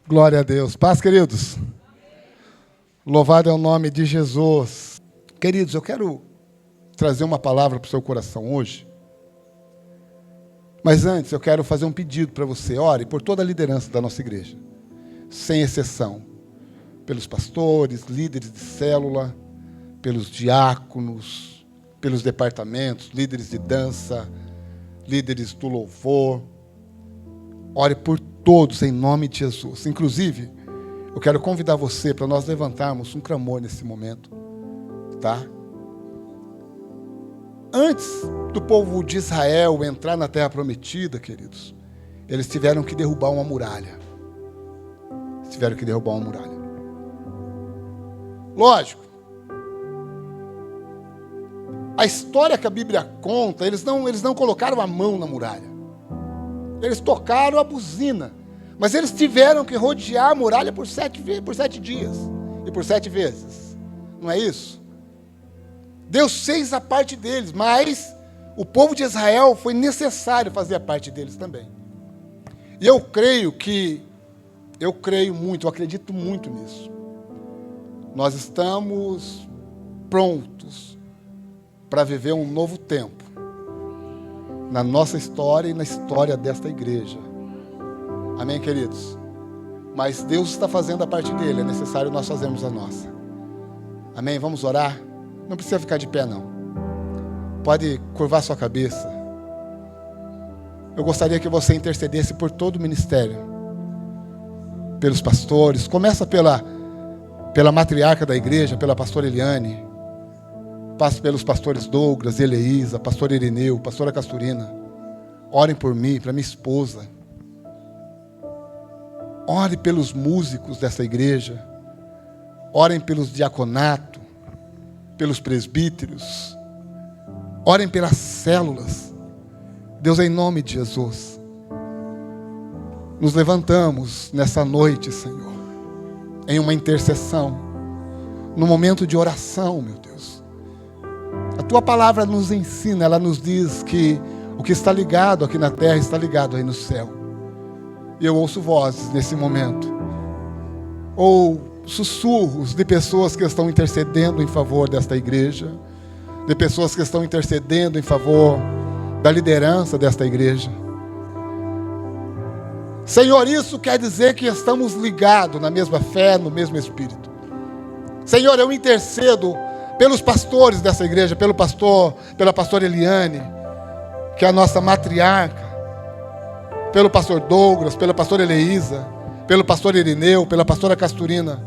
Glória a Deus. Paz, queridos. Louvado é o nome de Jesus. Queridos, eu quero trazer uma palavra para o seu coração hoje. Mas antes, eu quero fazer um pedido para você. Ore por toda a liderança da nossa igreja, sem exceção. Pelos pastores, líderes de célula, pelos diáconos, pelos departamentos, líderes de dança, líderes do louvor. Ore por todos em nome de Jesus. Inclusive, eu quero convidar você para nós levantarmos um clamor nesse momento, tá? Antes do povo de Israel entrar na terra prometida, queridos, eles tiveram que derrubar uma muralha. Lógico, a história que a Bíblia conta, eles não colocaram a mão na muralha. Eles tocaram a buzina, mas eles tiveram que rodear a muralha por 7 dias e por 7 vezes. Não é isso? Deus fez a parte deles, mas o povo de Israel foi necessário fazer a parte deles também. E eu acredito muito nisso. Nós estamos prontos para viver um novo tempo na nossa história e na história desta igreja. Amém, queridos? Mas Deus está fazendo a parte dele, é necessário nós fazermos a nossa. Amém? Vamos orar? Não precisa ficar de pé, não. Pode curvar sua cabeça. Eu gostaria que você intercedesse por todo o ministério, pelos pastores. Começa pela matriarca da igreja, pela pastora Eliane. Passe pelos pastores Douglas, Eleísa, pastor Irineu, pastora Casturina. Orem por mim, pela minha esposa. Ore pelos músicos dessa igreja. Orem pelos diaconatos, pelos presbíteros. Orem pelas células. Deus, em nome de Jesus, nos levantamos nessa noite, Senhor, em uma intercessão, no momento de oração, meu Deus. A Tua palavra nos ensina, ela nos diz que o que está ligado aqui na terra está ligado aí no céu. E eu ouço vozes nesse momento, ou sussurros de pessoas que estão intercedendo em favor desta igreja, de pessoas que estão intercedendo em favor da liderança desta igreja. Senhor, isso quer dizer que estamos ligados na mesma fé, no mesmo Espírito. Senhor, eu intercedo pelos pastores dessa igreja, pela pastora Eliane, que é a nossa matriarca, pelo pastor Douglas, pela pastora Eleísa, pelo pastor Irineu, pela pastora Casturina.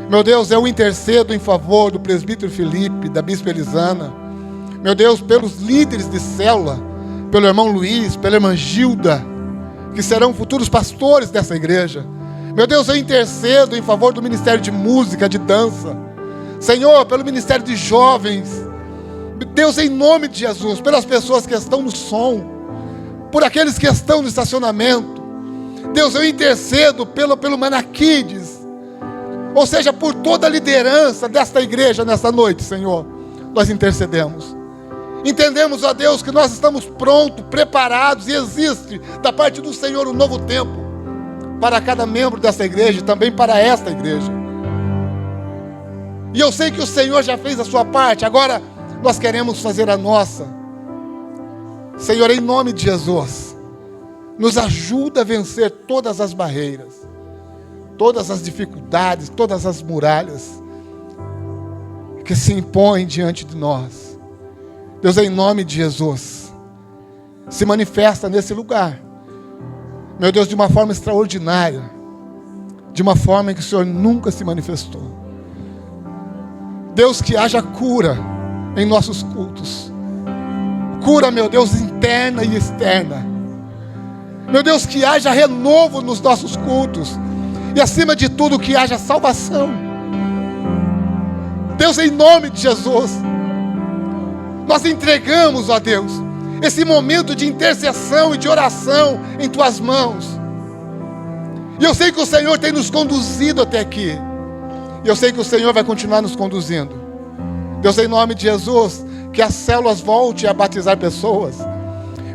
Meu Deus, eu intercedo em favor do presbítero Felipe, da bispa Elisana. Meu Deus, pelos líderes de célula, pelo irmão Luiz, pela irmã Gilda, que serão futuros pastores dessa igreja. Meu Deus, eu intercedo em favor do ministério de música, de dança. Senhor, pelo ministério de jovens. Deus, em nome de Jesus, pelas pessoas que estão no som, por aqueles que estão no estacionamento. Deus, eu intercedo pelo Manaquides, ou seja, por toda a liderança desta igreja nessa noite, Senhor. Nós intercedemos. Entendemos, ó Deus, que nós estamos prontos, preparados, e existe da parte do Senhor um novo tempo para cada membro dessa igreja e também para esta igreja. E eu sei que o Senhor já fez a sua parte, agora nós queremos fazer a nossa. Senhor, em nome de Jesus, nos ajuda a vencer todas as barreiras, todas as dificuldades, todas as muralhas que se impõem diante de nós. Deus, em nome de Jesus, se manifesta nesse lugar, meu Deus, de uma forma extraordinária, de uma forma em que o Senhor nunca se manifestou. Deus, que haja cura em nossos cultos, cura, meu Deus, interna e externa. Meu Deus, que haja renovo nos nossos cultos, e acima de tudo, que haja salvação. Deus, em nome de Jesus, nós entregamos, ó Deus, esse momento de intercessão e de oração em Tuas mãos. E eu sei que o Senhor tem nos conduzido até aqui, e eu sei que o Senhor vai continuar nos conduzindo. Deus, em nome de Jesus, que as células voltem a batizar pessoas.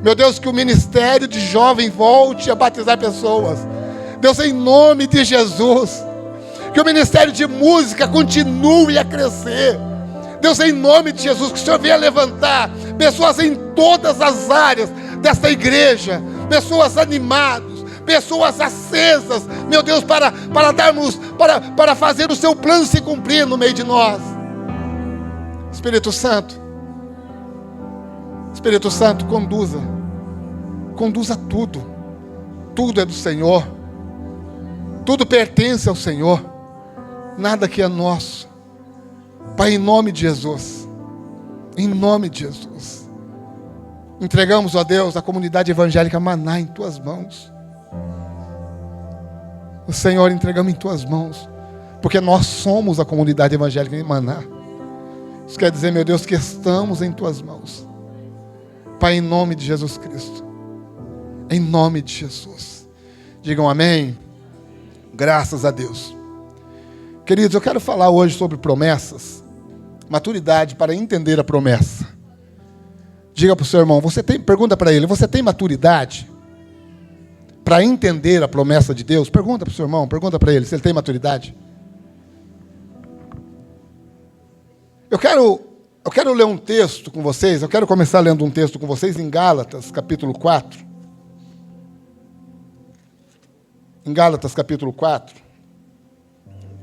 Meu Deus, que o ministério de jovem volte a batizar pessoas. Deus, em nome de Jesus, que o ministério de música continue a crescer. Deus, em nome de Jesus, que o Senhor venha levantar pessoas em todas as áreas desta igreja, pessoas animadas, pessoas acesas, meu Deus, para fazer o seu plano se cumprir no meio de nós. Espírito Santo, conduza tudo é do Senhor, tudo pertence ao Senhor, nada que é nosso. Pai, em nome de Jesus, entregamos, ó Deus, a comunidade evangélica Maná em Tuas mãos. O Senhor, entregamos em Tuas mãos, porque nós somos a comunidade evangélica em Maná. Isso quer dizer, meu Deus, que estamos em Tuas mãos. Pai, em nome de Jesus Cristo, em nome de Jesus, digam amém. Graças a Deus. Queridos, eu quero falar hoje sobre promessas, maturidade para entender a promessa. Diga para o seu irmão, pergunta para ele, você tem maturidade para entender a promessa de Deus? Pergunta para o seu irmão, pergunta para ele se ele tem maturidade. Eu quero ler um texto com vocês, eu quero começar lendo um texto com vocês em Gálatas, capítulo 4. Em Gálatas, capítulo 4,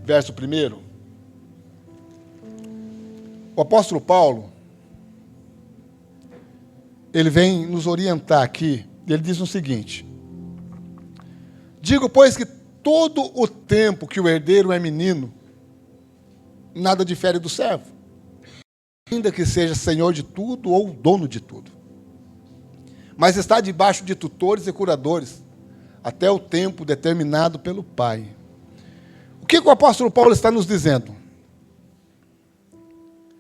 verso 1. O apóstolo Paulo, ele vem nos orientar aqui, ele diz o seguinte: digo, pois, que todo o tempo que o herdeiro é menino, nada difere do servo, ainda que seja senhor de tudo ou dono de tudo, mas está debaixo de tutores e curadores, até o tempo determinado pelo Pai. O que o apóstolo Paulo está nos dizendo?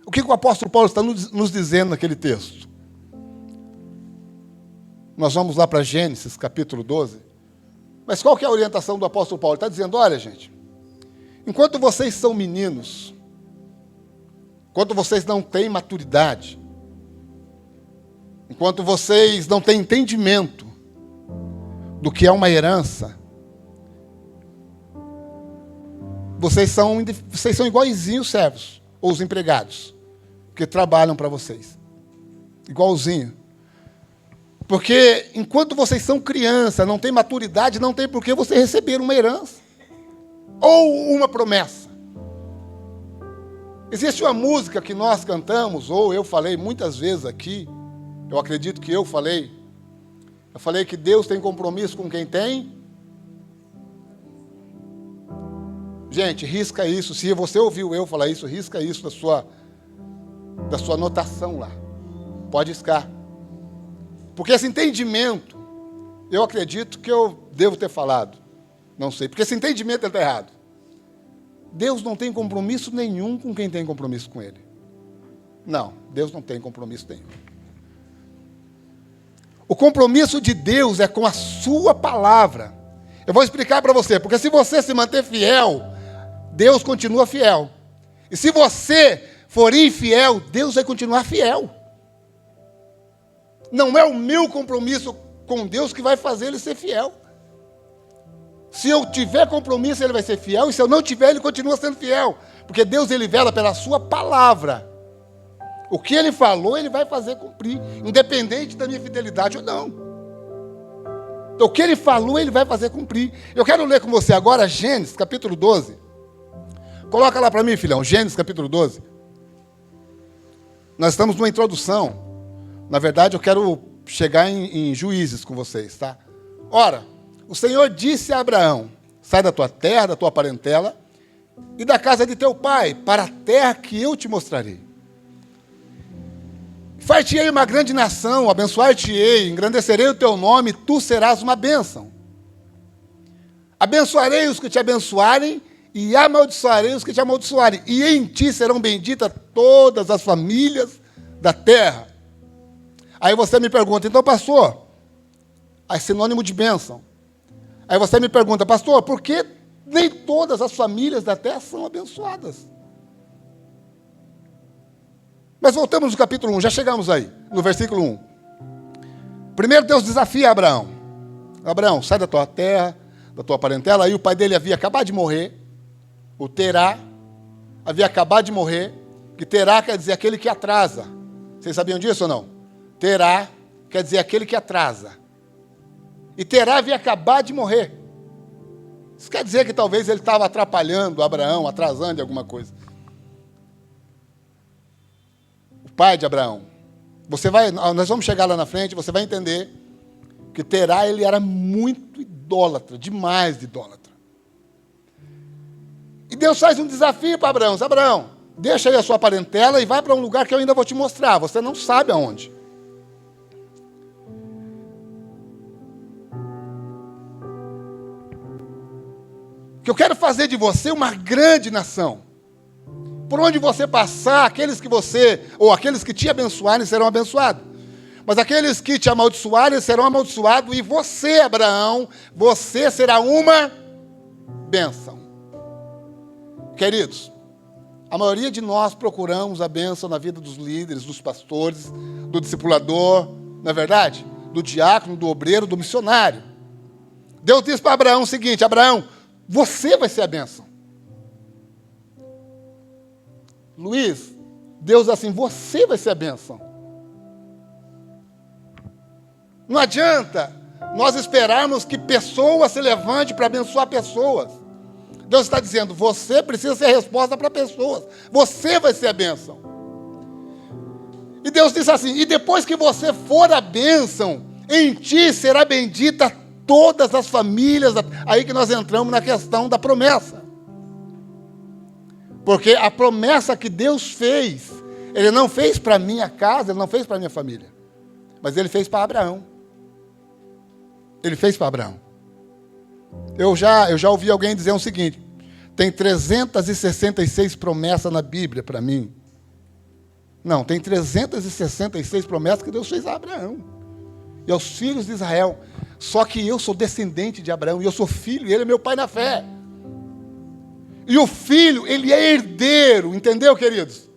O que o apóstolo Paulo está nos dizendo naquele texto? Nós vamos lá para Gênesis, capítulo 12. Mas qual que é a orientação do apóstolo Paulo? Ele está dizendo, olha, gente, enquanto vocês são meninos, enquanto vocês não têm maturidade, enquanto vocês não têm entendimento do que é uma herança, vocês são iguaizinhos servos, ou os empregados, que trabalham para vocês. Igualzinho. Porque enquanto vocês são criança, não têm maturidade, não tem por que você receber uma herança, ou uma promessa. Existe uma música que nós cantamos, ou eu falei muitas vezes aqui, eu acredito que eu falei que Deus tem compromisso com quem tem. Gente, risca isso. Se você ouviu eu falar isso, risca isso da sua anotação lá. Pode riscar. Porque esse entendimento, eu acredito que eu devo ter falado. Não sei, porque esse entendimento está errado. Deus não tem compromisso nenhum com quem tem compromisso com Ele. Não, Deus não tem compromisso nenhum. O compromisso de Deus é com a sua palavra. Eu vou explicar para você, porque se você se manter fiel, Deus continua fiel. E se você for infiel, Deus vai continuar fiel. Não é o meu compromisso com Deus que vai fazer Ele ser fiel. Se eu tiver compromisso, Ele vai ser fiel, e se eu não tiver, Ele continua sendo fiel. Porque Deus, Ele vela pela sua palavra. O que Ele falou, Ele vai fazer cumprir, independente da minha fidelidade ou não. Então, o que Ele falou, Ele vai fazer cumprir. Eu quero ler com você agora Gênesis, capítulo 12. Coloca lá para mim, filhão, Gênesis, capítulo 12. Nós estamos numa introdução. Na verdade, eu quero chegar em Juízes com vocês, tá? Ora, o Senhor disse a Abraão, sai da tua terra, da tua parentela, e da casa de teu pai, para a terra que eu te mostrarei. Far-te-ei uma grande nação, abençoar-te-ei, engrandecerei o teu nome, tu serás uma bênção. Abençoarei os que te abençoarem, e amaldiçoarei os que te amaldiçoarem. E em ti serão benditas todas as famílias da terra. Aí você me pergunta, então, pastor, é sinônimo de bênção. Aí você me pergunta, pastor, por que nem todas as famílias da terra são abençoadas? Mas voltamos no capítulo 1, já chegamos aí, no versículo 1. Primeiro Deus desafia Abraão. Abraão, sai da tua terra, da tua parentela. Aí o pai dele havia acabado de morrer, o Terá havia acabado de morrer, que Terá quer dizer aquele que atrasa. Vocês sabiam disso ou não? Terá quer dizer aquele que atrasa. E Terá havia acabado de morrer. Isso quer dizer que talvez ele estava atrapalhando Abraão, atrasando em alguma coisa. O pai de Abraão. Nós vamos chegar lá na frente, você vai entender que Terá, ele era muito idólatra, demais idólatra. E Deus faz um desafio para Abraão. Abraão, deixa aí a sua parentela e vai para um lugar que eu ainda vou te mostrar. Você não sabe aonde. Que eu quero fazer de você uma grande nação. Por onde você passar, aqueles que te abençoarem serão abençoados. Mas aqueles que te amaldiçoarem serão amaldiçoados. E você, Abraão, você será uma bênção. Queridos, a maioria de nós procuramos a bênção na vida dos líderes, dos pastores, do discipulador, não é verdade? Do diácono, do obreiro, do missionário. Deus disse para Abraão o seguinte: Abraão, você vai ser a bênção. Luiz, Deus diz assim, você vai ser a bênção. Não adianta nós esperarmos que pessoas se levantem para abençoar pessoas. Deus está dizendo, você precisa ser a resposta para pessoas. Você vai ser a bênção. E Deus disse assim, e depois que você for a bênção, em ti será bendita todas as famílias. Aí que nós entramos na questão da promessa. Porque a promessa que Deus fez, Ele não fez para a minha casa, Ele não fez para a minha família. Mas Ele fez para Abraão. Ele fez para Abraão. Eu já ouvi alguém dizer o seguinte, tem 366 promessas na Bíblia para mim. Não, tem 366 promessas que Deus fez a Abraão. E aos filhos de Israel. Só que eu sou descendente de Abraão, e eu sou filho, e ele é meu pai na fé. E o filho, ele é herdeiro, entendeu, queridos?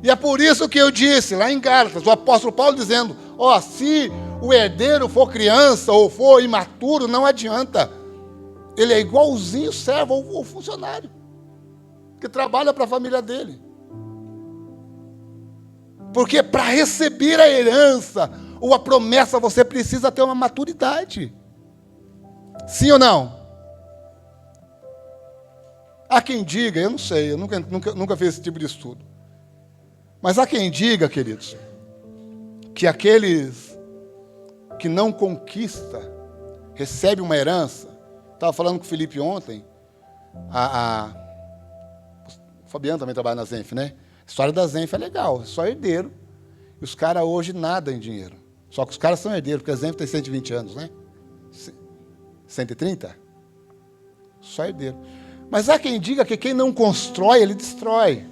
E é por isso que eu disse, lá em Gálatas, o apóstolo Paulo dizendo, se o herdeiro for criança ou for imaturo, não adianta. Ele é igualzinho servo ou funcionário, que trabalha para a família dele. Porque para receber a herança ou a promessa, você precisa ter uma maturidade. Sim ou não? Há quem diga, eu não sei, eu nunca fiz esse tipo de estudo. Mas há quem diga, queridos, que aqueles que não conquistam, recebem uma herança. Estava falando com o Felipe ontem, o Fabiano também trabalha na Zenf, né? A história da Zenf é legal, é só herdeiro. E os caras hoje nada em dinheiro. Só que os caras são herdeiros, porque a Zenf tem 120 anos, né? 130? Só herdeiro. Mas há quem diga que quem não constrói, ele destrói.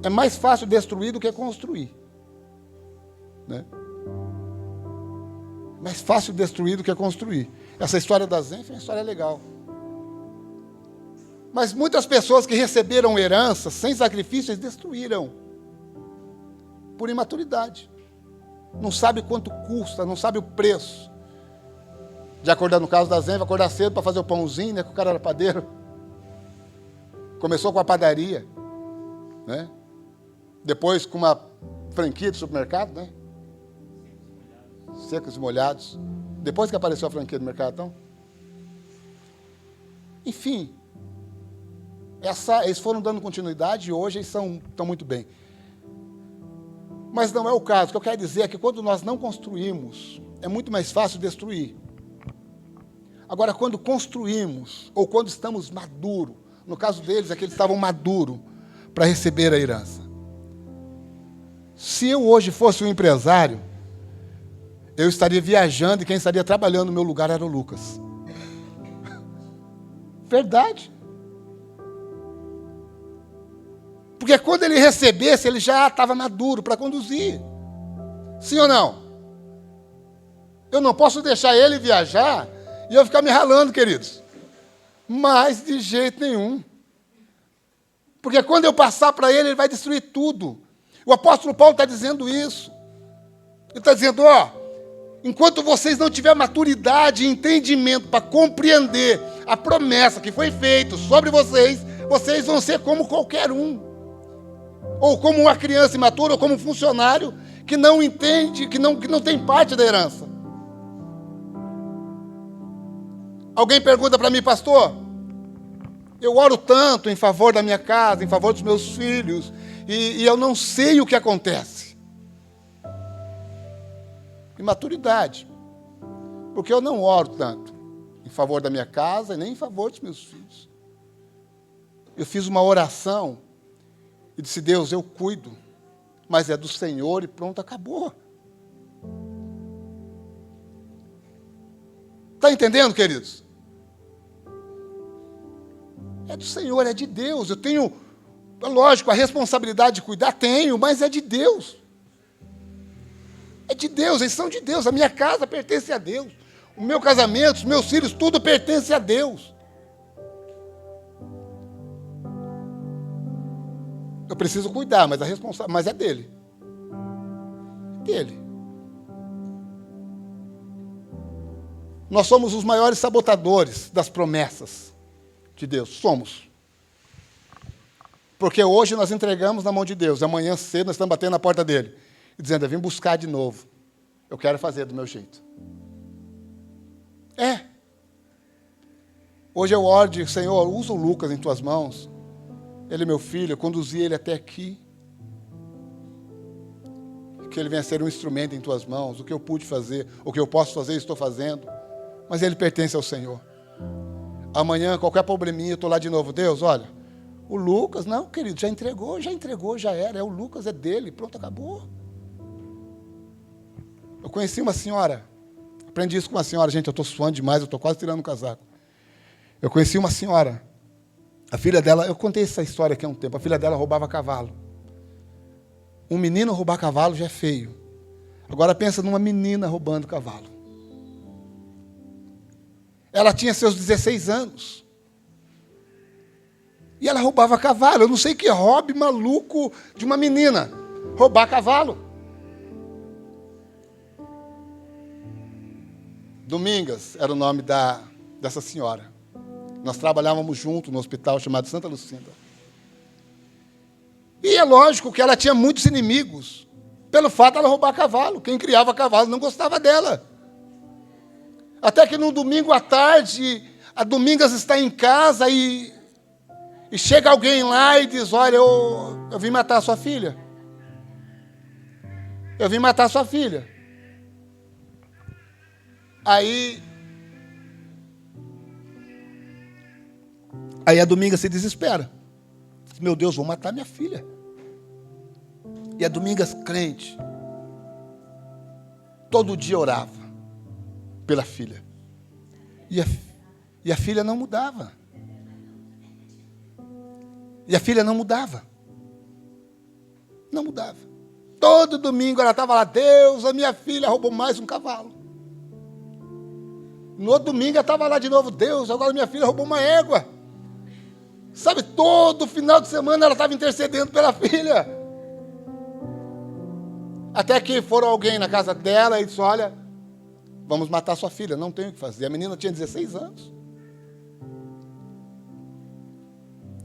É mais fácil destruir do que construir. Né? Mais fácil destruir do que construir. Essa história da Zenf é uma história legal. Mas muitas pessoas que receberam herança sem sacrifício, eles destruíram. Por imaturidade. Não sabe quanto custa, não sabe o preço. De acordar, no caso da Zenf, acordar cedo para fazer o pãozinho, né? Que o cara era padeiro. Começou com a padaria. Né? Depois com uma franquia de supermercado, né? Secos e molhados. Depois que apareceu a franquia do Mercadão. Enfim. Eles foram dando continuidade e hoje eles estão muito bem. Mas não é o caso. O que eu quero dizer é que quando nós não construímos, é muito mais fácil destruir. Agora, quando construímos, ou quando estamos maduros, no caso deles é que eles estavam maduros para receber a herança. Se eu hoje fosse um empresário, eu estaria viajando e quem estaria trabalhando no meu lugar era o Lucas. Verdade. Porque quando ele recebesse, ele já estava maduro para conduzir. Sim ou não? Eu não posso deixar ele viajar e eu ficar me ralando, queridos. Mas de jeito nenhum. Porque quando eu passar para ele, ele vai destruir tudo. O apóstolo Paulo está dizendo isso. Ele está dizendo, Enquanto vocês não tiverem maturidade e entendimento para compreender a promessa que foi feita sobre vocês, vocês vão ser como qualquer um. Ou como uma criança imatura, ou como um funcionário que não entende, que não tem parte da herança. Alguém pergunta para mim, pastor, eu oro tanto em favor da minha casa, em favor dos meus filhos, e eu não sei o que acontece. Imaturidade. Porque eu não oro tanto em favor da minha casa e nem em favor dos meus filhos. Eu fiz uma oração e disse, Deus, eu cuido, mas é do Senhor e pronto, acabou. Está entendendo, queridos? É do Senhor, é de Deus. Eu tenho, lógico, a responsabilidade de cuidar, tenho, mas é de Deus. É de Deus, eles são de Deus. A minha casa pertence a Deus. O meu casamento, os meus filhos, tudo pertence a Deus. Eu preciso cuidar, mas mas é dele. Dele. Nós somos os maiores sabotadores das promessas de Deus. Somos. Porque hoje nós entregamos na mão de Deus. Amanhã cedo nós estamos batendo na porta dele. E dizendo, eu vim buscar de novo. Eu quero fazer do meu jeito. Hoje eu oro e digo, Senhor, usa o Lucas em tuas mãos. Ele é meu filho, eu conduzi ele até aqui. Que ele venha ser um instrumento em tuas mãos. O que eu pude fazer, o que eu posso fazer, estou fazendo. Mas ele pertence ao Senhor. Amanhã, qualquer probleminha, eu estou lá de novo. Deus, olha, o Lucas, não, querido, já entregou, já era. O Lucas é dele, pronto, acabou. Eu conheci uma senhora, aprendi isso com uma senhora, gente, eu estou suando demais, eu estou quase tirando o casaco. Eu conheci uma senhora, a filha dela, eu contei essa história aqui há um tempo, a filha dela roubava cavalo. Um menino roubar cavalo já é feio. Agora pensa numa menina roubando cavalo. Ela tinha seus 16 anos. E ela roubava cavalo. Eu não sei que hobby maluco de uma menina. Roubar cavalo. Domingas era o nome dessa senhora. Nós trabalhávamos juntos no hospital chamado Santa Lucinda. E é lógico que ela tinha muitos inimigos. Pelo fato de ela roubar cavalo. Quem criava cavalo não gostava dela. Até que no domingo à tarde, a Domingas está em casa e chega alguém lá e diz, olha, eu vim matar a sua filha. Eu vim matar a sua filha. Aí a Domingas se desespera. Meu Deus, vou matar minha filha. E a Domingas, crente, todo dia orava pela filha. E a filha não mudava. E a filha não mudava. Não mudava. Todo domingo ela estava lá, Deus, a minha filha roubou mais um cavalo. No outro domingo ela estava lá de novo, Deus, agora minha filha roubou uma égua. Sabe, todo final de semana ela estava intercedendo pela filha. Até que foram alguém na casa dela e disse, olha, vamos matar sua filha, não tem o que fazer. A menina tinha 16 anos.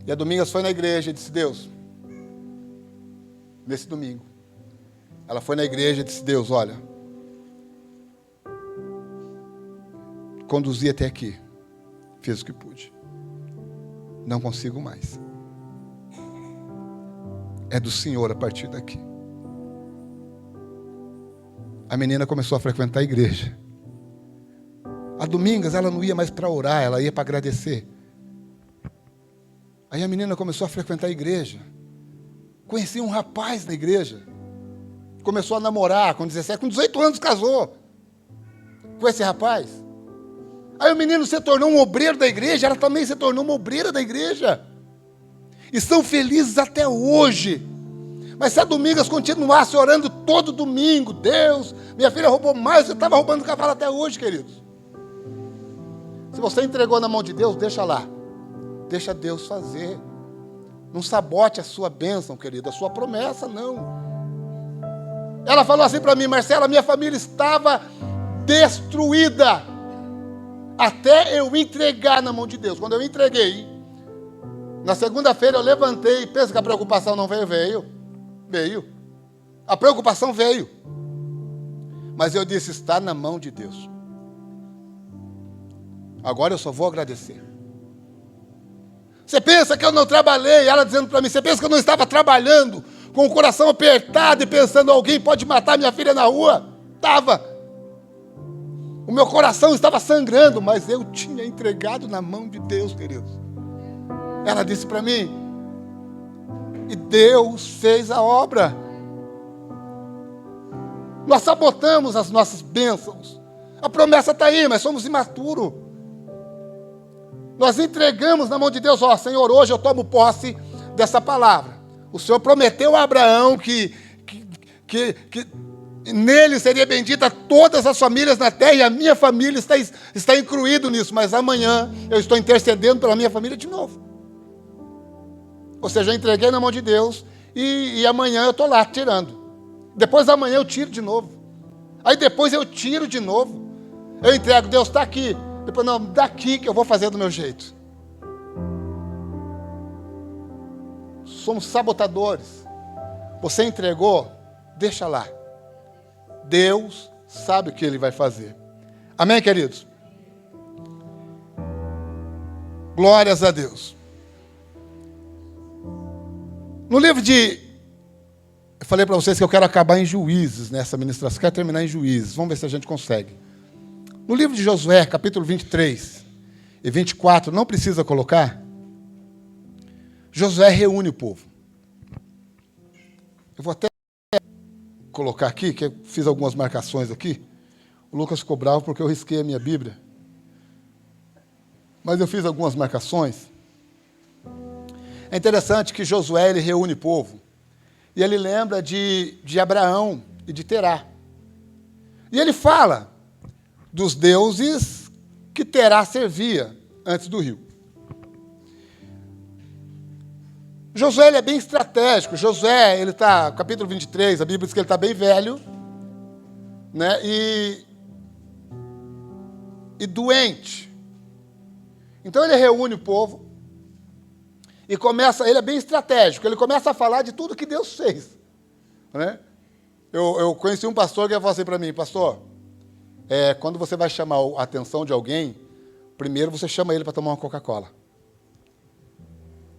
E a Domingas foi na igreja e disse, Deus, nesse domingo, ela foi na igreja e disse, Deus, olha, conduzi até aqui, fiz o que pude. Não consigo mais. É do Senhor a partir daqui. A menina começou a frequentar a igreja. A Domingas, ela não ia mais para orar, ela ia para agradecer. Aí a menina começou a frequentar a igreja. Conheci um rapaz na igreja. Começou a namorar com 17, com 18 anos casou com esse rapaz. Aí o menino se tornou um obreiro da igreja, ela também se tornou uma obreira da igreja. E são felizes até hoje. Mas se a Domingas continuasse orando todo domingo, Deus, minha filha roubou mais, eu estava roubando cavalo até hoje, queridos. Se você entregou na mão de Deus, deixa lá. Deixa Deus fazer. Não sabote a sua bênção, querido, a sua promessa, não. Ela falou assim para mim, Marcela, minha família estava destruída, até eu entregar na mão de Deus. Quando eu entreguei, na segunda-feira eu levantei, pensa que a preocupação não veio? Veio. A preocupação veio. Mas eu disse, está na mão de Deus. Agora eu só vou agradecer. Você pensa que eu não trabalhei? Ela dizendo para mim, você pensa que eu não estava trabalhando, com o coração apertado e pensando, alguém pode matar minha filha na rua? Estava. O meu coração estava sangrando, mas eu tinha entregado na mão de Deus, queridos. Ela disse para mim, e Deus fez a obra. Nós sabotamos as nossas bênçãos. A promessa está aí, mas somos imaturos. Nós entregamos na mão de Deus, ó, Senhor, hoje eu tomo posse dessa palavra. O Senhor prometeu a Abraão que nele seria bendita todas as famílias na terra, e a minha família está incluído nisso, mas amanhã eu estou intercedendo pela minha família de novo. Ou seja, eu entreguei na mão de Deus, e amanhã eu estou lá tirando. Depois da manhã eu tiro de novo. Aí depois eu tiro de novo. Eu entrego, Deus está aqui. Depois, não, daqui que eu vou fazer do meu jeito. Somos sabotadores. Você entregou, deixa lá. Deus sabe o que Ele vai fazer. Amém, queridos? Glórias a Deus. No livro de... Eu falei para vocês que eu quero acabar em Juízes nessa ministração. Quero terminar em Juízes. Vamos ver se a gente consegue. No livro de Josué, capítulo 23 e 24, não precisa colocar. Josué reúne o povo. Eu vou até colocar aqui, que eu fiz algumas marcações aqui. O Lucas ficou bravo porque eu risquei a minha Bíblia. Mas eu fiz algumas marcações. É interessante que Josué ele reúne o povo. E ele lembra de Abraão e de Terá. E ele fala dos deuses que Terá servia antes do rio. Josué ele é bem estratégico. Josué, ele está, capítulo 23, a Bíblia diz que ele está bem velho, né? E doente. Então ele reúne o povo e começa, ele é bem estratégico, ele começa a falar de tudo que Deus fez, né? Eu conheci um pastor que falou assim para mim, pastor, quando você vai chamar a atenção de alguém, primeiro você chama ele para tomar uma Coca-Cola.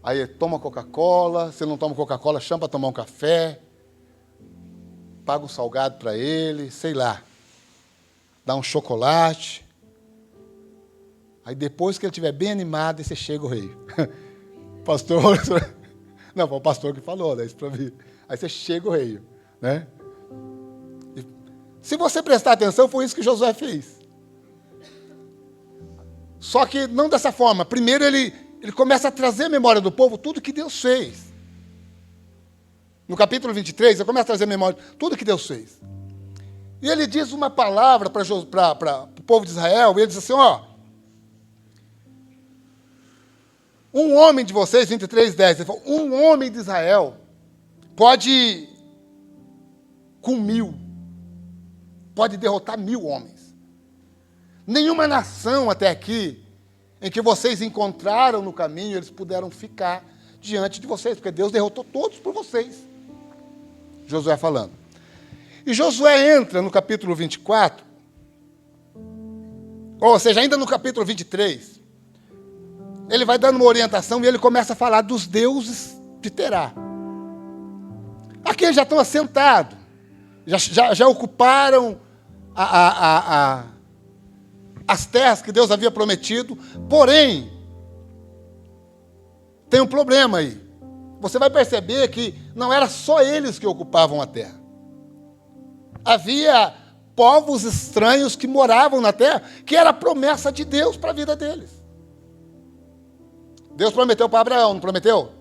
Aí toma Coca-Cola, se não toma Coca-Cola, chama para tomar um café, paga um salgado para ele, sei lá, dá um chocolate. Aí depois que ele estiver bem animado, aí você chega o rei. Pastor, não, foi o pastor que falou, né, isso para mim. Aí você chega o rei, né? E, se você prestar atenção, foi isso que Josué fez. Só que não dessa forma. Primeiro ele começa a trazer à memória do povo tudo que Deus fez. No capítulo 23, ele começa a trazer à memória tudo que Deus fez. E ele diz uma palavra para o povo de Israel, e ele diz assim, ó, um homem de vocês, 23:10, ele falou, um homem de Israel pode com 1000, pode derrotar 1000 homens. Nenhuma nação até aqui, em que vocês encontraram no caminho, eles puderam ficar diante de vocês, porque Deus derrotou todos por vocês. Josué falando. E Josué entra no capítulo 24, ou seja, ainda no capítulo 23, ele vai dando uma orientação e ele começa a falar dos deuses de Terá. Aqui eles já estão assentados, já ocuparam as terras que Deus havia prometido, porém, tem um problema aí. Você vai perceber que não era só eles que ocupavam a terra. Havia povos estranhos que moravam na terra, que era a promessa de Deus para a vida deles. Deus prometeu para Abraão, não prometeu?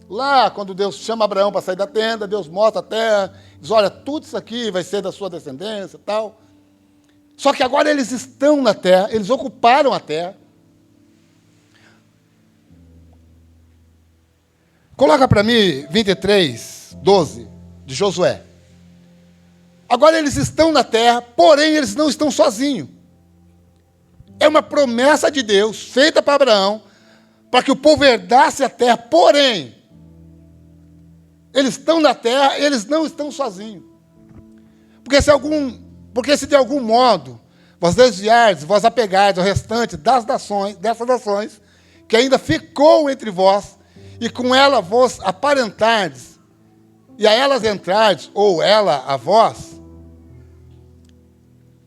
Lá, quando Deus chama Abraão para sair da tenda, Deus mostra a terra, diz, olha, tudo isso aqui vai ser da sua descendência e tal. Só que agora eles estão na terra, eles ocuparam a terra. Coloca para mim 23:12 de Josué. Agora eles estão na terra, porém eles não estão sozinhos. É uma promessa de Deus, feita para Abraão, para que o povo herdasse a terra, porém, eles estão na terra, eles não estão sozinhos. Porque se de algum modo vós desviardes, vós apegardes ao restante dessas nações, que ainda ficou entre vós, e com ela vos aparentardes, e a elas entrardes, ou ela a vós.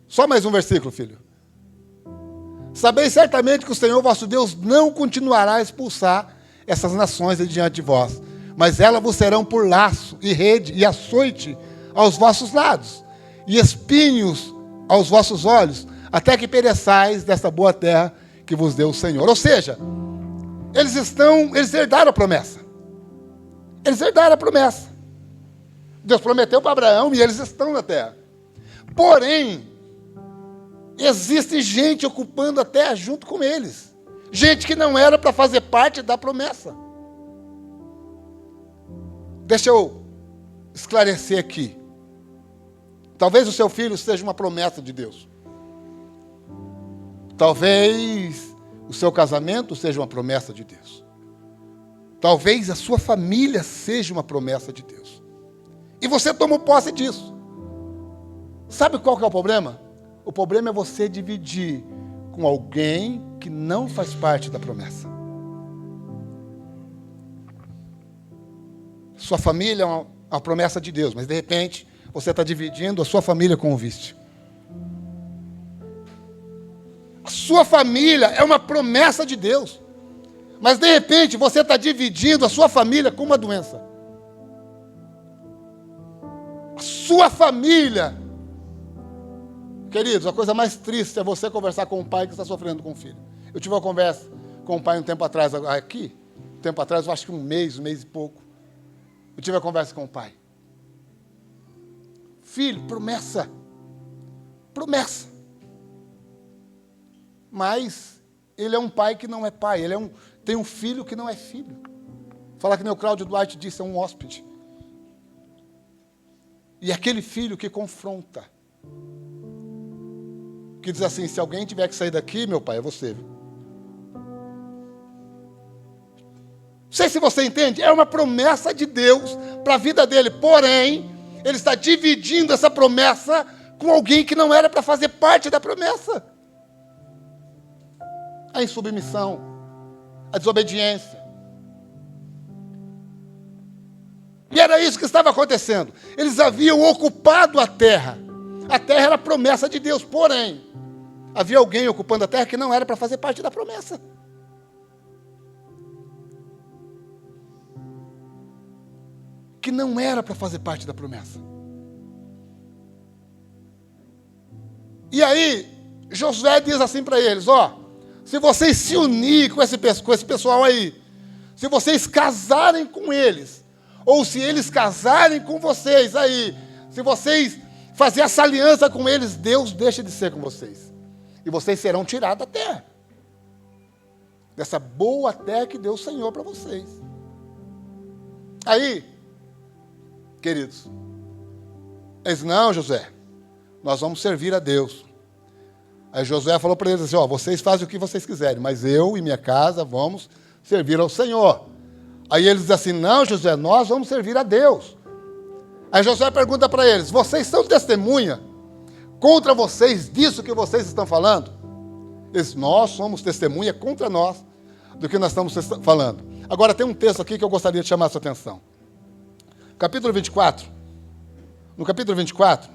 Só mais um versículo, filho. Sabeis certamente que o Senhor vosso Deus não continuará a expulsar essas nações de diante de vós, mas elas vos serão por laço e rede e açoite aos vossos lados, e espinhos aos vossos olhos, até que pereçais dessa boa terra que vos deu o Senhor. Ou seja, eles herdaram a promessa. Eles herdaram a promessa. Deus prometeu para Abraão e eles estão na terra. Porém, existe gente ocupando a terra junto com eles. Gente que não era para fazer parte da promessa. Deixa eu esclarecer aqui. Talvez o seu filho seja uma promessa de Deus. Talvez o seu casamento seja uma promessa de Deus. Talvez a sua família seja uma promessa de Deus. E você toma posse disso. Sabe qual que é o problema? O problema é você dividir com alguém que não faz parte da promessa. Sua família é uma promessa de Deus, mas de repente você está dividindo a sua família com o vício. A sua família é uma promessa de Deus, mas de repente você está dividindo a sua família com uma doença. A sua família, queridos, a coisa mais triste é você conversar com um pai que está sofrendo com um filho. Eu tive uma conversa com um pai um tempo atrás, aqui, um tempo atrás, eu acho que um mês e pouco. Eu tive a conversa com o pai. Filho, promessa. Promessa. Mas ele é um pai que não é pai. Tem um filho que não é filho. Falar que nem o Cláudio Duarte disse, é um hóspede. E aquele filho que confronta. Que diz assim, se alguém tiver que sair daqui, meu pai, é você. Viu? Não sei se você entende, é uma promessa de Deus para a vida dele. Porém, ele está dividindo essa promessa com alguém que não era para fazer parte da promessa. A insubmissão, a desobediência. E era isso que estava acontecendo. Eles haviam ocupado a terra. A terra era a promessa de Deus, porém, havia alguém ocupando a terra que não era para fazer parte da promessa. Que não era para fazer parte da promessa. E aí, Josué diz assim para eles, se vocês se unirem com esse pessoal aí, se vocês casarem com eles, ou se eles casarem com vocês aí, se vocês fazerem essa aliança com eles, Deus deixa de ser com vocês. E vocês serão tirados da terra. Dessa boa terra que deu o Senhor para vocês. Aí, queridos, eles, não, Josué, nós vamos servir a Deus. Aí Josué falou para eles assim, vocês fazem o que vocês quiserem, mas eu e minha casa vamos servir ao Senhor. Aí eles dizem assim, não, Josué, nós vamos servir a Deus. Aí Josué pergunta para eles, vocês são testemunha contra vocês disso que vocês estão falando? Eles, nós somos testemunha contra nós do que nós estamos falando. Agora tem um texto aqui que eu gostaria de chamar a sua atenção. Capítulo 24. No capítulo 24,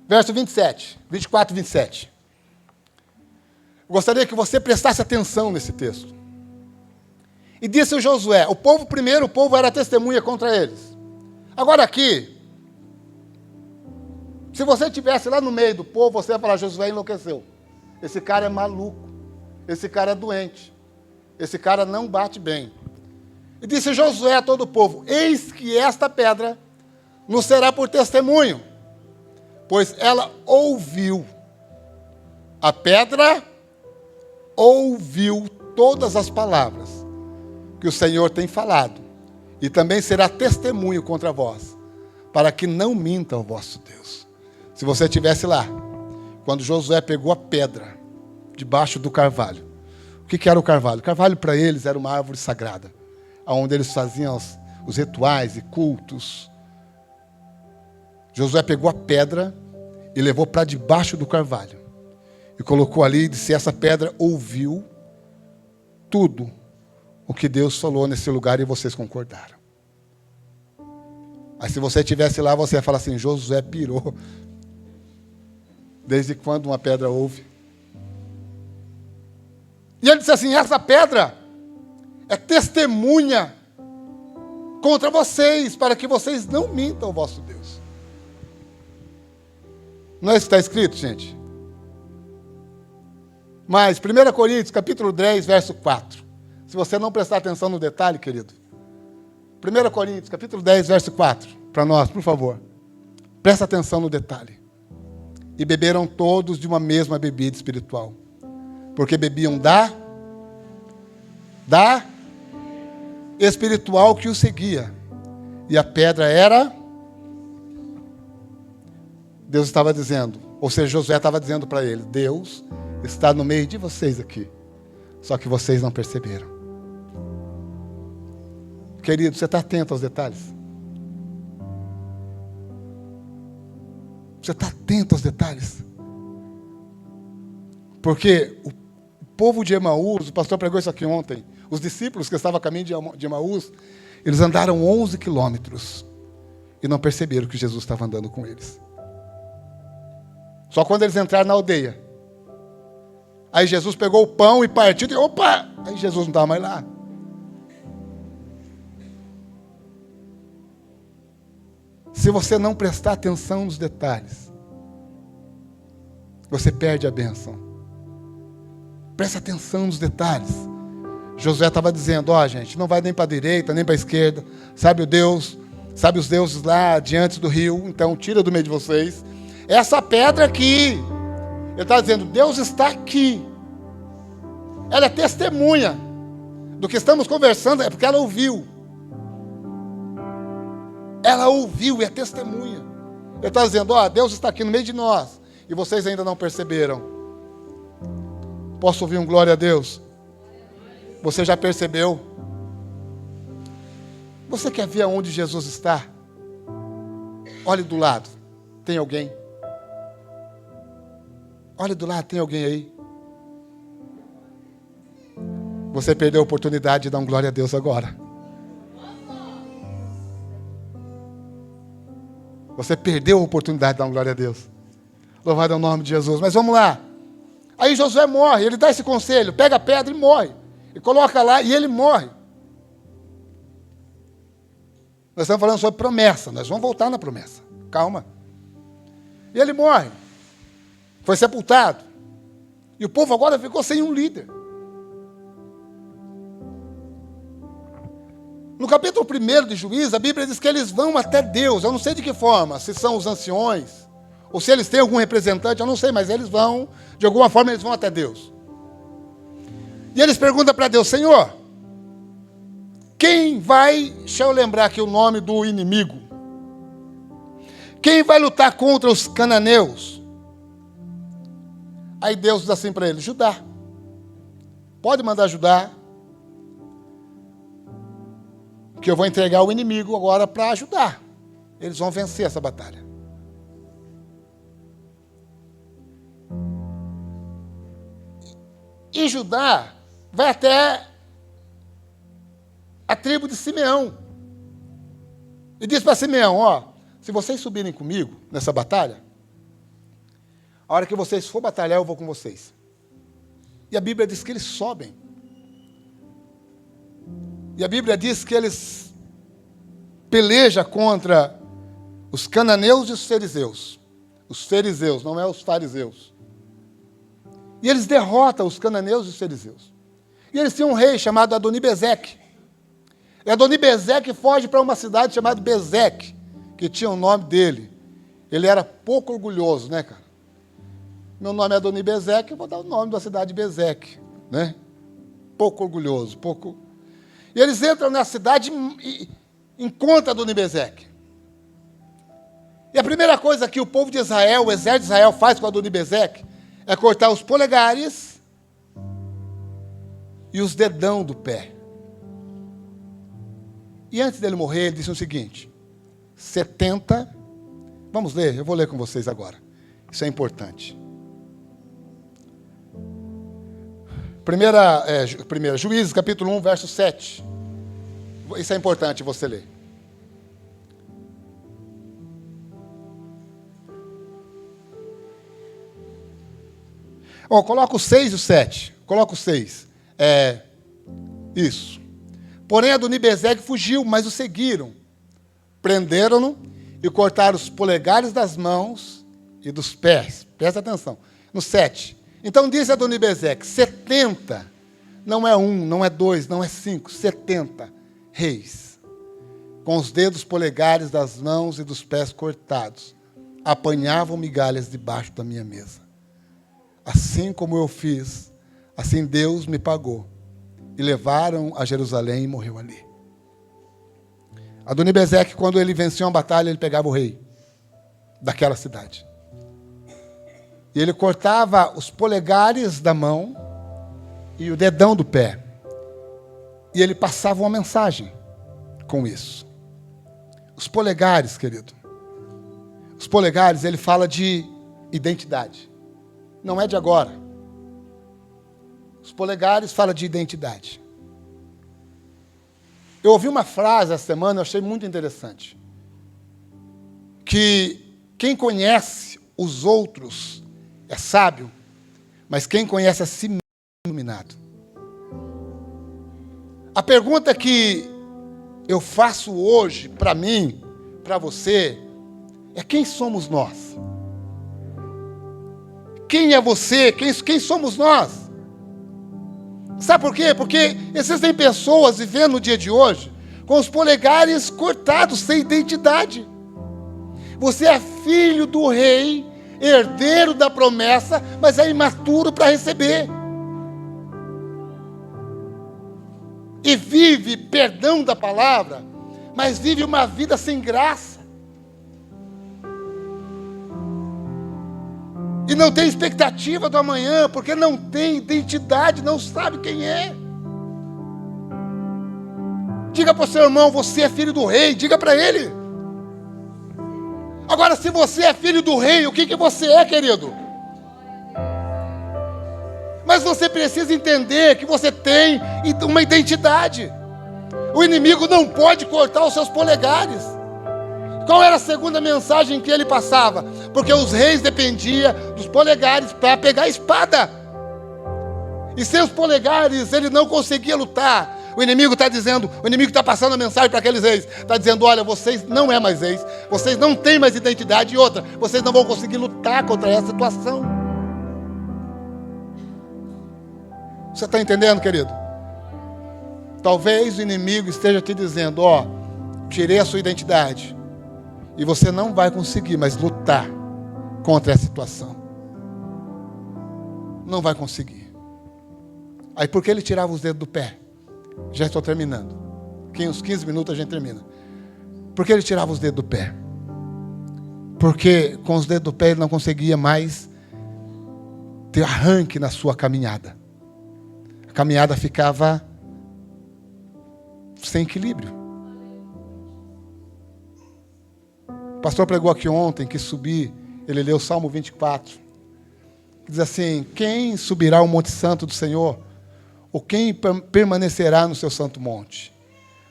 verso 27, 24 e 27. Eu gostaria que você prestasse atenção nesse texto. E disse o Josué, o povo era testemunha contra eles. Agora aqui, se você estivesse lá no meio do povo, você ia falar, Josué enlouqueceu. Esse cara é maluco. Esse cara é doente. Esse cara não bate bem. E disse Josué a todo o povo, eis que esta pedra nos será por testemunho, pois ela ouviu. A pedra ouviu todas as palavras que o Senhor tem falado, e também será testemunho contra vós, para que não minta o vosso Deus. Se você estivesse lá, quando Josué pegou a pedra debaixo do carvalho, o que era o carvalho? O carvalho para eles era uma árvore sagrada, onde eles faziam os rituais e cultos. Josué pegou a pedra e levou para debaixo do carvalho, e colocou ali e disse: essa pedra ouviu tudo o que Deus falou nesse lugar e vocês concordaram. Aí se você estivesse lá, você ia falar assim: Josué pirou. Desde quando uma pedra ouve? E ele disse assim: essa pedra é testemunha contra vocês, para que vocês não mintam ao vosso Deus. Não é isso que está escrito, gente? Mas 1 Coríntios, capítulo 10, verso 4. Se você não prestar atenção no detalhe, querido. 1 Coríntios, capítulo 10, verso 4. Para nós, por favor. Presta atenção no detalhe. E beberam todos de uma mesma bebida espiritual. Porque bebiam da espiritual que o seguia. E a pedra era... Deus estava dizendo, ou seja, Josué estava dizendo para ele: Deus está no meio de vocês aqui, só que vocês não perceberam. Querido, você está atento aos detalhes? Você está atento aos detalhes? Porque o povo de Emaús, o pastor pregou isso aqui ontem, os discípulos que estavam a caminho de Emaús, eles andaram 11 quilômetros e não perceberam que Jesus estava andando com eles. Só quando eles entraram na aldeia. Aí Jesus pegou o pão e partiu, e opa! Aí Jesus não estava mais lá. Se você não prestar atenção nos detalhes, você perde a bênção. Presta atenção nos detalhes. Josué estava dizendo: ó, gente, não vai nem para a direita, nem para a esquerda. Sabe os deuses lá diante do rio, então tira do meio de vocês. Essa pedra aqui, ele está dizendo: Deus está aqui. Ela é testemunha do que estamos conversando, é porque ela ouviu. Ela ouviu e é testemunha. Ele está dizendo: ó, Deus está aqui no meio de nós, e vocês ainda não perceberam. Posso ouvir um glória a Deus? Você já percebeu? Você quer ver aonde Jesus está? Olhe do lado, tem alguém? Olha do lado, tem alguém aí? Você perdeu a oportunidade de dar um glória a Deus agora. Você perdeu a oportunidade de dar um glória a Deus. Louvado é o nome de Jesus. Mas vamos lá. Aí Josué morre, ele dá esse conselho: pega a pedra e morre. E coloca lá e ele morre. Nós estamos falando sobre promessa, nós vamos voltar na promessa. Calma. E ele morre. Foi sepultado. E o povo agora ficou sem um líder. No capítulo 1 de Juízes, a Bíblia diz que eles vão até Deus. Eu não sei de que forma, se são os anciões, ou se eles têm algum representante, eu não sei, mas eles vão, de alguma forma eles vão até Deus. E eles perguntam para Deus: Senhor, quem vai, deixa eu lembrar aqui o nome do inimigo, quem vai lutar contra os cananeus? Aí Deus diz assim para ele: Judá. Pode mandar Judá, que eu vou entregar o inimigo agora para ajudar. Eles vão vencer essa batalha. E Judá vai até a tribo de Simeão. E diz para Simeão: ó, se vocês subirem comigo nessa batalha, a hora que vocês for batalhar, eu vou com vocês. E a Bíblia diz que eles sobem. E a Bíblia diz que eles pelejam contra os cananeus e os fariseus. Os fariseus, não é os fariseus. E eles derrotam os cananeus e os fariseus. E eles tinham um rei chamado Adonibezeque. E Adonibezeque foge para uma cidade chamada Bezeque, que tinha o nome dele. Ele era pouco orgulhoso, né, cara? Meu nome é Adonibezeque, eu vou dar o nome da cidade de Bezeque, né? pouco orgulhoso, pouco... E eles entram na cidade e encontram Adonibezeque. E a primeira coisa que o povo de Israel, o exército de Israel faz com Adonibezeque é cortar os polegares e os dedão do pé. E antes dele morrer, ele disse o seguinte: 70... Vamos ler, eu vou ler com vocês agora. Isso é importante. Primeira Juízes, capítulo 1, verso 7. Isso é importante você ler. Coloca o 6 e o 7. Coloca o 6. Isso. Porém, Adonibezeque fugiu, mas o seguiram. Prenderam-no e cortaram os polegares das mãos e dos pés. Presta atenção. No 7. Então disse Adonibezeque: 70, não é 1, não é 2, não é 5, 70 reis, com os dedos polegares das mãos e dos pés cortados, apanhavam migalhas debaixo da minha mesa. Assim como eu fiz, assim Deus me pagou. E levaram a Jerusalém e morreu ali. Adonibezeque, quando ele vencia uma batalha, ele pegava o rei daquela cidade. E ele cortava os polegares da mão e o dedão do pé. E ele passava uma mensagem com isso. Os polegares, querido. Os polegares, ele fala de identidade. Não é de agora. Os polegares falam de identidade. Eu ouvi uma frase essa semana, eu achei muito interessante. Que quem conhece os outros é sábio, mas quem conhece a si mesmo é iluminado. A pergunta que eu faço hoje para mim, para você, é: quem somos nós? Quem é você? Quem somos nós? Sabe por quê? Porque existem pessoas vivendo no dia de hoje com os polegares cortados, sem identidade. Você é filho do rei, herdeiro da promessa, mas é imaturo para receber. E vive, perdão da palavra, mas vive uma vida sem graça. E não tem expectativa do amanhã, porque não tem identidade, não sabe quem é. Diga para o seu irmão: você é filho do rei, diga para ele. Agora, se você é filho do rei, o que você é, querido? Mas você precisa entender que você tem uma identidade. O inimigo não pode cortar os seus polegares. Qual era a segunda mensagem que ele passava? Porque os reis dependiam dos polegares para pegar a espada. E sem os polegares ele não conseguia lutar. O inimigo está dizendo, o inimigo está passando a mensagem para aqueles reis. Está dizendo: olha, vocês não é mais reis, vocês não têm mais identidade. E outra, vocês não vão conseguir lutar contra essa situação. Você está entendendo, querido? Talvez o inimigo esteja te dizendo: tirei a sua identidade. E você não vai conseguir mais lutar contra essa situação. Não vai conseguir. Aí por que ele tirava os dedos do pé? Já estou terminando. Em uns 15 minutos a gente termina. Por que ele tirava os dedos do pé? Porque com os dedos do pé ele não conseguia mais ter arranque na sua caminhada. A caminhada ficava sem equilíbrio. O pastor pregou aqui ontem que subir, ele leu o Salmo 24. Diz assim: quem subirá ao monte santo do Senhor? Ou quem permanecerá no seu santo monte?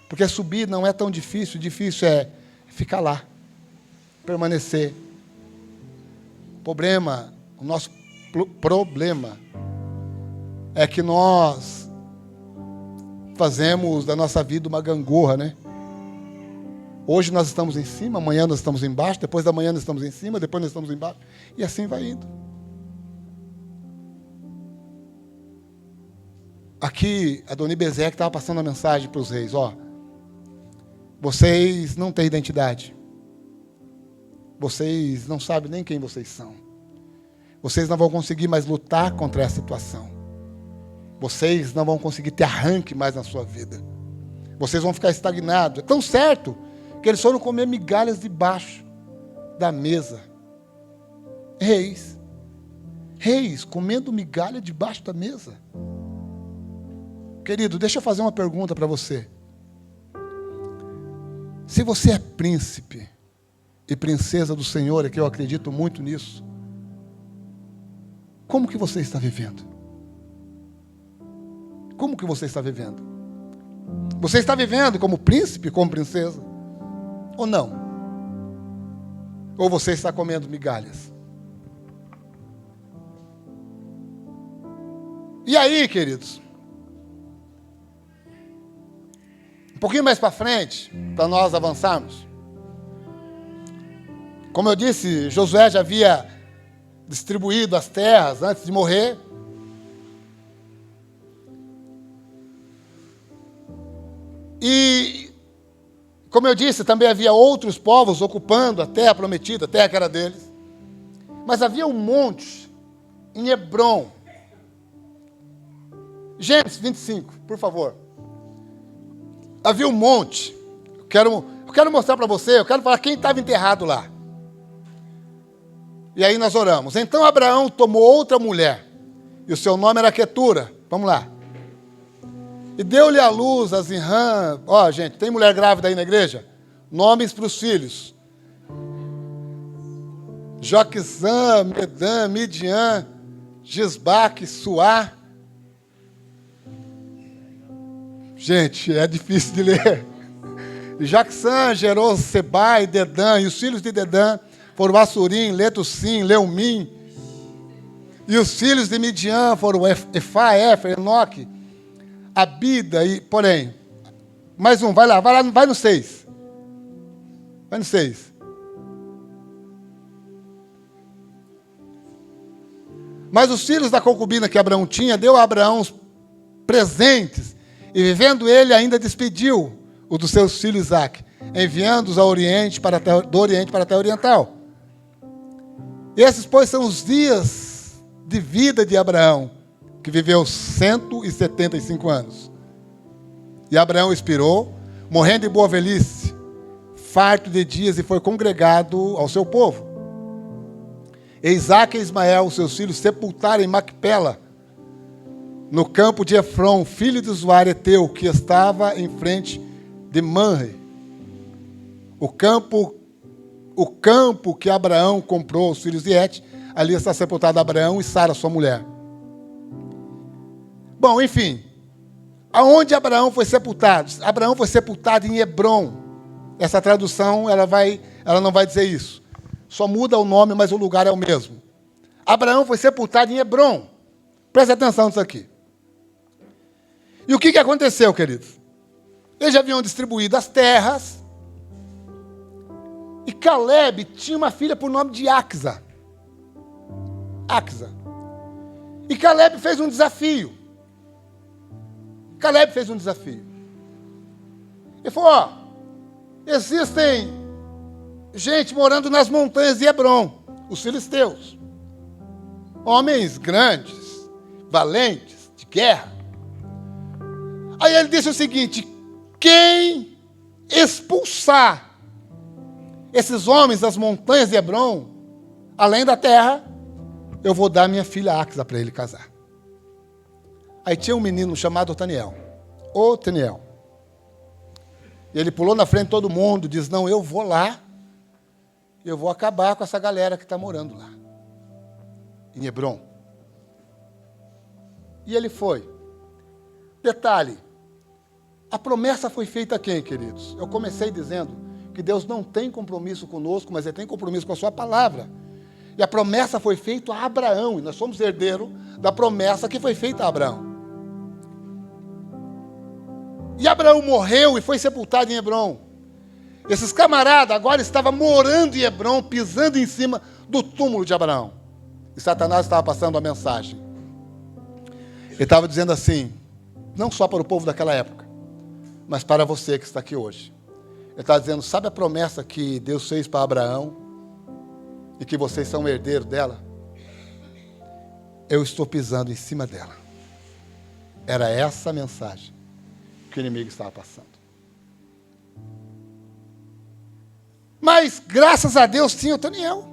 Porque subir não é tão difícil, difícil é ficar lá, permanecer. O nosso problema é que nós fazemos da nossa vida uma gangorra, né? Hoje nós estamos em cima, amanhã nós estamos embaixo, depois da manhã nós estamos em cima, depois nós estamos embaixo, e assim vai indo. Aqui, Adonibezeque estava passando a mensagem para os reis: vocês não têm identidade, vocês não sabem nem quem vocês são, vocês não vão conseguir mais lutar contra essa situação. vocês não vão conseguir ter arranque mais na sua vida. Vocês vão ficar estagnados. É tão certo que eles foram comer migalhas debaixo da mesa. Reis comendo migalha debaixo da mesa. Querido, deixa eu fazer uma pergunta para você. Se você é príncipe e princesa do Senhor, é que eu acredito muito nisso, como que você está vivendo? Como que você está vivendo? Você está vivendo como príncipe, como princesa? Ou não? Ou você está comendo migalhas? E aí, queridos? Um pouquinho mais para frente, para nós avançarmos. Como eu disse, Josué já havia distribuído as terras antes de morrer. E, como eu disse, também havia outros povos ocupando a terra prometida, a terra que era deles. Mas havia um monte em Hebrom. Gênesis 25, por favor. Havia um monte. Eu quero mostrar para você, eu quero falar quem estava enterrado lá. E aí nós oramos. Então Abraão tomou outra mulher, e o seu nome era Quetura. Vamos lá. E deu-lhe à luz a Zinrã. Ó, gente, tem mulher grávida aí na igreja? Nomes para os filhos: Joquizã, Medã, Midian, Gisbaque, Suá. Gente, é difícil de ler. E Joquizã gerou Sebá e Dedã, e os filhos de Dedã foram Assurim, Letusim, Leumim. E os filhos de Midian foram Efá, Éfer, Enoque, Abida e, porém, mais um, vai no 6. Vai no 6. Mas os filhos da concubina que Abraão tinha, deu a Abraão os presentes, e vivendo ele ainda despediu o dos seus filhos Isaque, enviando-os ao Oriente do Oriente para a terra oriental. Esses, pois, são os dias de vida de Abraão, que viveu 175 anos. E Abraão expirou, morrendo de boa velhice, farto de dias, e foi congregado ao seu povo. E Isaque e Ismael, seus filhos, sepultaram em Macpela, no campo de Efron, filho de Zoar Eteu, que estava em frente de Manre. O campo que Abraão comprou aos filhos de Et, ali está sepultado Abraão e Sara, sua mulher. Bom, enfim, aonde Abraão foi sepultado? Abraão foi sepultado em Hebrom. Essa tradução, ela não vai dizer isso. Só muda o nome, mas o lugar é o mesmo. Abraão foi sepultado em Hebrom. Preste atenção nisso aqui. E o que aconteceu, queridos? Eles já haviam distribuído as terras. E Caleb tinha uma filha por nome de Axa. E Caleb fez um desafio. Ele falou, existem gente morando nas montanhas de Hebrom, os filisteus. Homens grandes, valentes, de guerra. Aí ele disse o seguinte: quem expulsar esses homens das montanhas de Hebrom, além da terra, eu vou dar minha filha Axa para ele casar. Aí tinha um menino chamado Otaniel. E ele pulou na frente de todo mundo, diz, não, eu vou lá, eu vou acabar com essa galera que está morando lá, em Hebrom. E ele foi. Detalhe, a promessa foi feita a quem, queridos? Eu comecei dizendo que Deus não tem compromisso conosco, mas Ele tem compromisso com a sua palavra. E a promessa foi feita a Abraão, e nós somos herdeiros da promessa que foi feita a Abraão. E Abraão morreu e foi sepultado em Hebrom. Esses camaradas agora estavam morando em Hebrom, pisando em cima do túmulo de Abraão. E Satanás estava passando a mensagem. Ele estava dizendo assim, não só para o povo daquela época, mas para você que está aqui hoje. Ele está dizendo, sabe a promessa que Deus fez para Abraão? E que vocês são herdeiros dela? Eu estou pisando em cima dela. Era essa a mensagem que o inimigo estava passando. Mas, graças a Deus, tinha o Otoniel,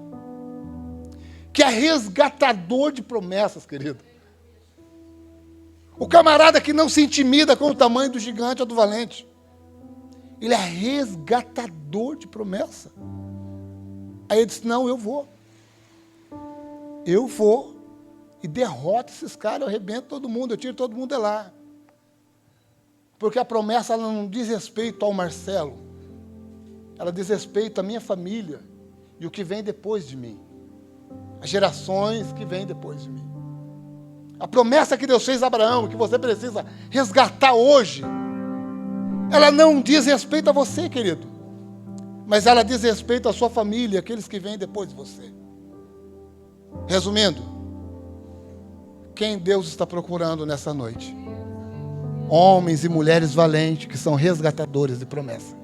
que é resgatador de promessas, querido. O camarada que não se intimida com o tamanho do gigante ou do valente. Ele é resgatador de promessa. Aí ele disse, não, eu vou. Eu vou e derroto esses caras, eu arrebento todo mundo, eu tiro todo mundo de lá. Porque a promessa ela não diz respeito ao Marcelo. Ela diz respeito à minha família e o que vem depois de mim. As gerações que vêm depois de mim. A promessa que Deus fez a Abraão, que você precisa resgatar hoje, ela não diz respeito a você, querido, mas ela diz respeito à sua família, aqueles que vêm depois de você. Resumindo, quem Deus está procurando nessa noite? Homens e mulheres valentes que são resgatadores de promessa.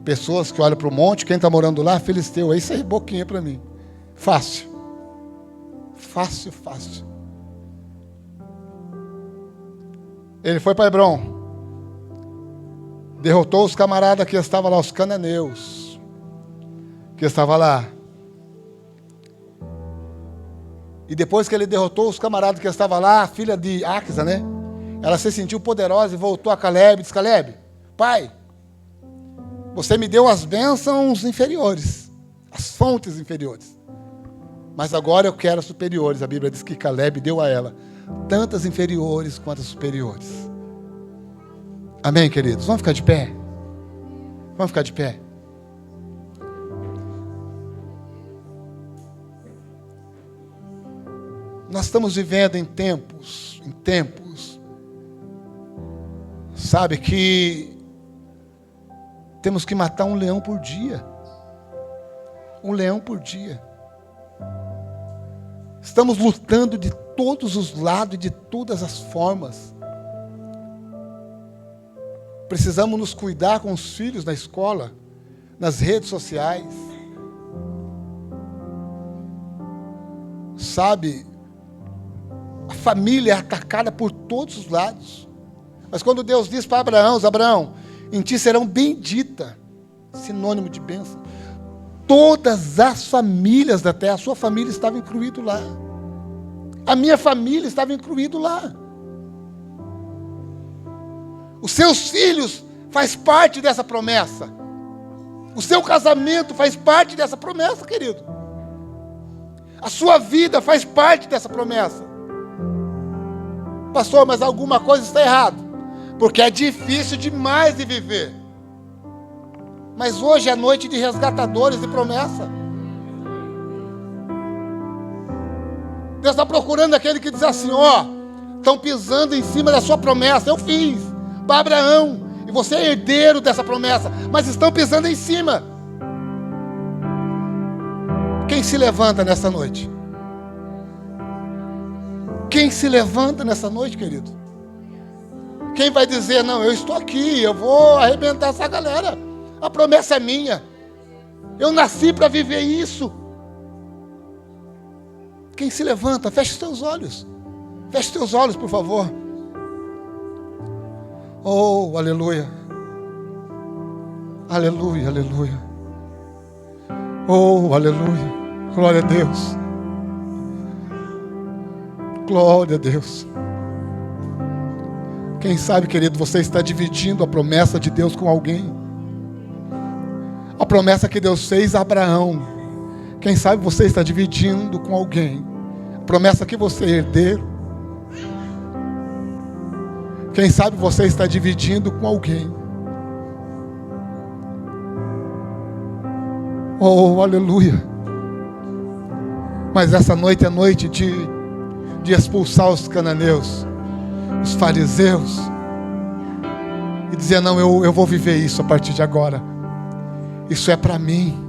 Pessoas que olham para o monte, quem está morando lá, Filisteu, isso aí, boquinha para mim. Fácil. Fácil, fácil. Ele foi para Hebrom. Derrotou os camaradas que estavam lá, os cananeus. Que estavam lá. E depois que ele derrotou os camaradas que estavam lá, a filha de Axa, né? Ela se sentiu poderosa e voltou a Caleb e disse, Caleb, pai, você me deu as bênçãos inferiores, as fontes inferiores. Mas agora eu quero as superiores. A Bíblia diz que Caleb deu a ela tantas inferiores quanto as superiores. Amém, queridos? Vamos ficar de pé? Vamos ficar de pé? Nós estamos vivendo em tempos, sabe, que temos que matar um leão por dia. Um leão por dia. Estamos lutando de todos os lados e de todas as formas. Precisamos nos cuidar com os filhos na escola, nas redes sociais. Sabe, a família é atacada por todos os lados. Mas quando Deus diz para Abraão, Abraão, em ti serão benditas, sinônimo de bênção, todas as famílias da terra, a sua família estava incluída lá. A minha família estava incluída lá. Os seus filhos faz parte dessa promessa. O seu casamento faz parte dessa promessa, querido. A sua vida faz parte dessa promessa. Pastor, mas alguma coisa está errada. Porque é difícil demais de viver. Mas hoje é noite de resgatadores de promessa. Deus está procurando aquele que diz assim, ó, estão pisando em cima da sua promessa. Eu fiz para Abraão, e você é herdeiro dessa promessa, mas estão pisando em cima. Quem se levanta nessa noite? Quem se levanta nessa noite, querido? Quem vai dizer, não, eu estou aqui, eu vou arrebentar essa galera. A promessa é minha. Eu nasci para viver isso. Quem se levanta, feche os teus olhos. Feche os teus olhos, por favor. Oh, aleluia. Aleluia, aleluia. Oh, aleluia. Glória a Deus. Glória a Deus. Quem sabe, querido, você está dividindo a promessa de Deus com alguém. A promessa que Deus fez a Abraão. Quem sabe você está dividindo com alguém. A promessa que você é herdeiro. Quem sabe você está dividindo com alguém. Oh, aleluia. Mas essa noite é noite de expulsar os cananeus, os fariseus, e dizer, não, eu vou viver isso a partir de agora. Isso é para mim.